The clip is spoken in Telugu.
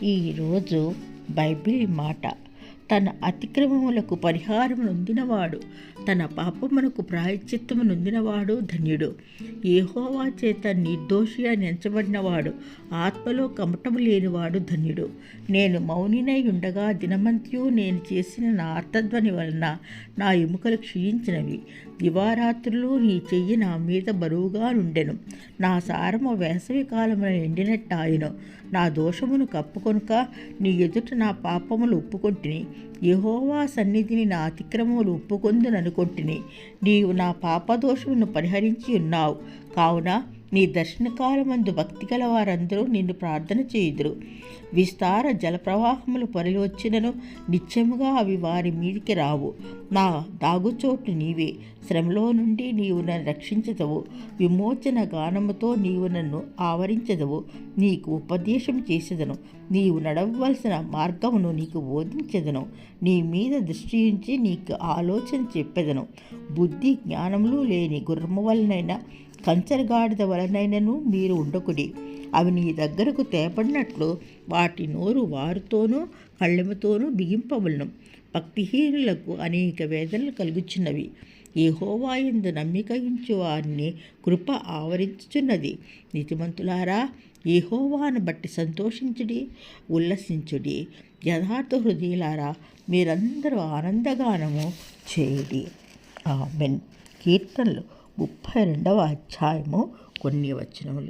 ఈరోజు బైబిల్ మాట, తన అతిక్రమములకు పరిహారము నొందినవాడు, తన పాపమునకు ప్రాయశ్చిత్తము నొందినవాడు ధన్యుడు. యెహోవా చేత నిర్దోషి అని ఎంచబడినవాడు, ఆత్మలో కమటము లేనివాడు ధన్యుడు. నేను మౌనినై ఉండగా దినమంతయు నేను చేసిన నా ఆర్తధ్వని వలన నా ఎముకలు క్షీణించినవి. దివారాత్రులు నీ చెయ్యి నా మీద బరువుగా నుండెను. నా సారము వేసవి కాలమున ఎండినట్టాయెను. నా దోషమును కప్పుకొనుక నీ ఎదుట నా పాపములు ఒప్పుకొంటిని. యెహోవా సన్నిధిని నా అతిక్రమములు ఒప్పుకొందుననుకొంటిని. నీవు నా పాపదోషమును పరిహరించి ఉన్నావు. కావున నీ దర్శనకాలమందు భక్తి గల వారందరూ నిన్ను ప్రార్థన చేయుదురు. విస్తార జలప్రవాహములు పరిలొచ్చినను నిత్యముగా అవి వారి మీదికి రావు. నా దాగుచోటు నీవే. శ్రమలో నుండి నీవు నన్ను రక్షించదవు. విమోచన గానముతో నీవు నన్ను ఆవరించదవు. నీకు ఉపదేశం చేసేదను. నీవు నడవవలసిన మార్గమును నీకు బోధించెదను. నీ మీద దృష్టి ఉంచి నీకు ఆలోచన చెప్పెదను. బుద్ధి జ్ఞానములు లేని గుర్రము వలనైనా కంచరగాడిద వలనైనను మీరు ఉండకుడి. అవి నీ దగ్గరకు తేపడినట్లు వాటి నోరు వారితోనూ కళ్ళెముతోనూ బిగింపవలను. భక్తిహీనులకు అనేక వేదనలు కలుగుచున్నవి. యెహోవా యందు నమ్మిక ఉంచు వారిని కృప ఆవరించుచున్నది. నీతిమంతులారా, యెహోవాను బట్టి సంతోషించుడి, ఉల్లసించుడి. యథార్థ హృదయులారా, మీరందరూ ఆనందగానము చేయుడి. ఆమేన్. కీర్తనలు 32వ అధ్యాయము కొన్ని వచనములు.